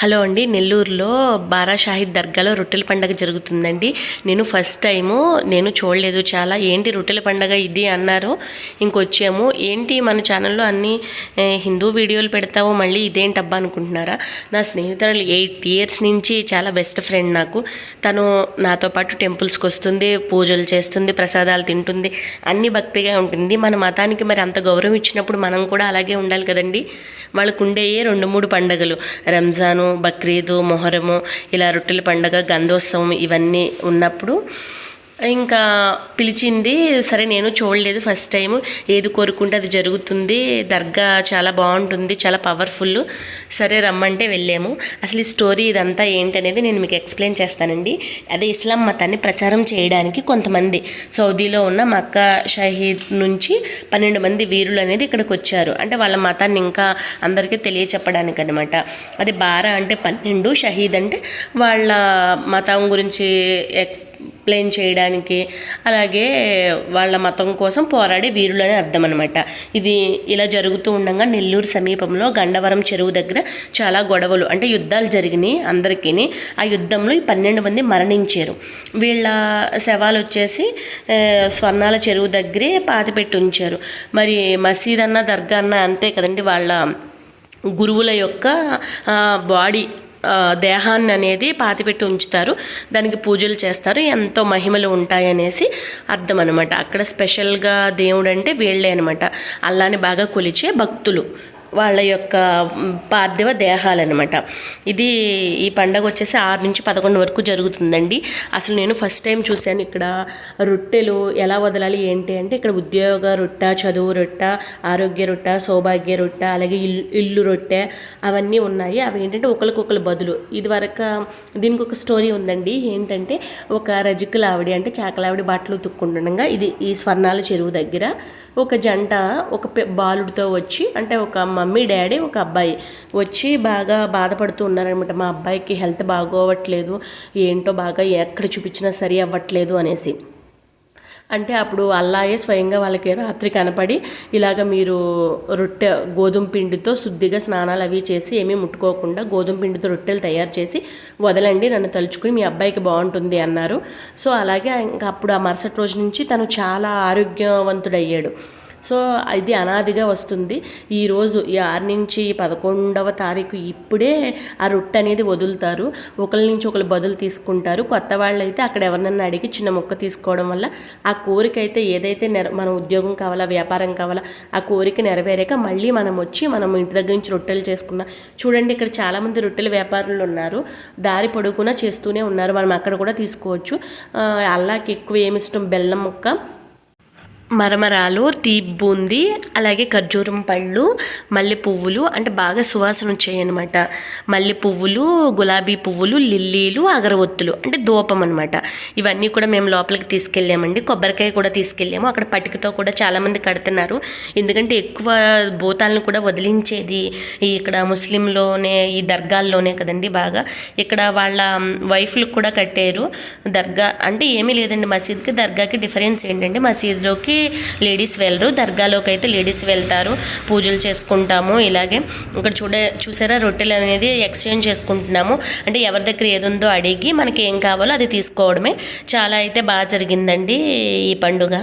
Hello అండి, నెల్లూరులో బారా షాహిద్ దర్గాలో రొట్టెల పండగ జరుగుతుందండి. నేను ఫస్ట్ టైము చూడలేదు. చాలా ఏంటి రొట్టెల పండగ ఇది అన్నారు. ఇంకొచ్చాము. ఏంటి మన ఛానల్లో అన్ని హిందూ వీడియోలు పెడతావు, మళ్ళీ ఇదేంటబ్బా అనుకుంటున్నారా? నా స్నేహితురాలు 8 ఇయర్స్ నుంచి చాలా బెస్ట్ ఫ్రెండ్ నాకు. తను నాతో పాటు టెంపుల్స్కి వస్తుంది, పూజలు చేస్తుంది, ప్రసాదాలు తింటుంది, అన్ని భక్తిగా ఉంటుంది. మన మతానికి మరి అంత గౌరవం ఇచ్చినప్పుడు మనం కూడా అలాగే ఉండాలి కదండి. వాళ్ళకు ఉండేయే 2-3 పండుగలు, రంజాను, బక్రీదు, మొహరము, ఇలా రొట్టెల పండగ, గంధోత్సవం ఇవన్నీ ఉన్నప్పుడు ఇంకా పిలిచింది. సరే, నేను చూడలేదు, ఫస్ట్ టైము. ఏది కోరుకుంటే అది జరుగుతుంది. దర్గా చాలా బాగుంటుంది, చాలా పవర్ఫుల్. సరే రమ్మంటే వెళ్ళాము. అసలు ఈ స్టోరీ ఇదంతా ఏంటనేది నేను మీకు ఎక్స్ప్లెయిన్ చేస్తానండి. అదే ఇస్లాం మతాన్ని ప్రచారం చేయడానికి కొంతమంది సౌదీలో ఉన్న మక్కా షహీద్ నుంచి 12 మంది వీరులు అనేది ఇక్కడికి వచ్చారు. అంటే వాళ్ళ మతాన్ని ఇంకా అందరికీ తెలియచెప్పడానికి అనమాట. అది బారా అంటే 12, షహీద్ అంటే వాళ్ళ మతం గురించి ఎక్స్ప్లెయిన్ చేయడానికి, అలాగే వాళ్ళ మతం కోసం పోరాడే వీరులు అని అర్థం అనమాట. ఇది ఇలా జరుగుతూ ఉండగా నెల్లూరు సమీపంలో గండవరం చెరువు దగ్గర చాలా గొడవలు, అంటే యుద్ధాలు జరిగినాయి అందరికీ. ఆ యుద్ధంలో 12 మంది మరణించారు. వీళ్ళ శవాలు వచ్చేసి స్వర్ణాల చెరువు దగ్గరే పాతిపెట్టి ఉంచారు. మరి మసీద్ అన్న దర్గా అన్న అంతే కదండి, వాళ్ళ గురువుల యొక్క బాడీ దేహాన్ని అనేది పాతిపెట్టి ఉంచుతారు, దానికి పూజలు చేస్తారు, ఎంతో మహిమలు ఉంటాయనేసి అర్థం అనమాట. అక్కడ స్పెషల్గా దేవుడు అంటే వీళ్ళే అనమాట. అల్లాని బాగా కొలిచే భక్తులు, వాళ్ళ యొక్క పార్థివ దేహాలన్నమాట. ఈ పండగ వచ్చేసి 6 నుంచి 11 వరకు జరుగుతుందండి. అసలు నేను ఫస్ట్ టైం చూశాను ఇక్కడ రొట్టెలు ఎలా వదలాలి ఏంటి అంటే, ఇక్కడ ఉద్యోగ రొట్టె, చదువు రొట్టె, ఆరోగ్య రొట్టె, సౌభాగ్య రొట్టె, అలాగే ఇల్లు రొట్టె అవన్నీ ఉన్నాయి. అవి ఏంటంటే ఒకరికొకరు బదులు. ఇదివరకు దీనికి ఒక స్టోరీ ఉందండి. ఏంటంటే ఒక రజకులావిడ, అంటే చాకలావిడ బట్టలు ఉతుక్కుంటుండగా ఈ స్వర్ణాల చెరువు దగ్గర ఒక జంట ఒక బాలుడితో వచ్చి, అంటే ఒక మమ్మీ డాడీ ఒక అబ్బాయి వచ్చి బాగా బాధపడుతూ ఉన్నారనమాట. మా అబ్బాయికి హెల్త్ బాగోవట్లేదు, ఏంటో బాగా ఎక్కడ చూపించినా సరి అవ్వట్లేదు అనేసి. అంటే అప్పుడు అల్లాయే స్వయంగా వాళ్ళకి రాత్రి కనపడి, ఇలాగ మీరు రొట్టె గోధుమ పిండితో శుద్ధిగా స్నానాలు అవి చేసి ఏమీ ముట్టుకోకుండా గోధుమ పిండితో రొట్టెలు తయారు చేసి వదలండి, నన్ను తలుచుకుని మీ అబ్బాయికి బాగుంటుంది అన్నారు. సో అలాగే ఇంకా అప్పుడు ఆ మరుసటి రోజు నుంచి తను చాలా ఆరోగ్యవంతుడయ్యాడు. సో ఇది అనాదిగా వస్తుంది. ఈరోజు ఈ 6 నుంచి 11వ తారీఖు ఇప్పుడే ఆ రొట్టె అనేది వదులుతారు. ఒకరి నుంచి ఒకరు బదులు తీసుకుంటారు. కొత్త వాళ్ళు అయితే అక్కడ ఎవరినన్నా అడిగి చిన్న మొక్క తీసుకోవడం వల్ల ఆ కోరిక అయితే ఏదైతే మన ఉద్యోగం కావాలా, వ్యాపారం కావాలా, ఆ కోరిక నెరవేరాక మళ్ళీ మనం వచ్చి మనం ఇంటి దగ్గర నుంచి రొట్టెలు చేసుకున్నాం. చూడండి, ఇక్కడ చాలామంది రొట్టెల వ్యాపారులు ఉన్నారు, దారి పొడుగునా చేస్తూనే ఉన్నారు. మనం అక్కడ కూడా తీసుకోవచ్చు. అల్లాకి ఎక్కువ ఏమి ఇష్టం, బెల్లం ముక్క, మరమరాలు, తీపి బూందీ, అలాగే ఖర్జూరం పళ్ళు, మల్లె పువ్వులు, అంటే బాగా సువాసన వచ్చాయన్నమాట. మల్లె పువ్వులు, గులాబీ పువ్వులు, లిల్లీలు, అగరవత్తులు, అంటే ధూపం అనమాట. ఇవన్నీ కూడా మేము లోపలికి తీసుకెళ్ళామండి. కొబ్బరికాయ కూడా తీసుకెళ్ళాము. అక్కడ పటికతో కూడా చాలామంది కడుతున్నారు. ఎందుకంటే ఎక్కువ భూతాలను కూడా వదిలించేది ఇక్కడ ముస్లింలోనే, ఈ దర్గాల్లోనే కదండి బాగా. ఇక్కడ వాళ్ళ వైఫ్లకు కూడా కట్టారు. దర్గా అంటే ఏమీ లేదండి, మసీద్కి దర్గాకి డిఫరెన్స్ ఏంటంటే, మసీద్లోకి లేడీస్ వెళ్ళరు, దర్గాలోకి అయితే లేడీస్ వెళ్తారు, పూజలు చేసుకుంటాము. ఇలాగే ఇక్కడ చూసారా రొట్టెలు అనేది ఎక్స్చేంజ్ చేసుకుంటున్నాము. అంటే ఎవరి దగ్గర ఏది ఉందో అడిగి మనకి ఏం కావాలో అది తీసుకోవడమే. చాలా అయితే బాగా జరిగిందండి ఈ పండుగ.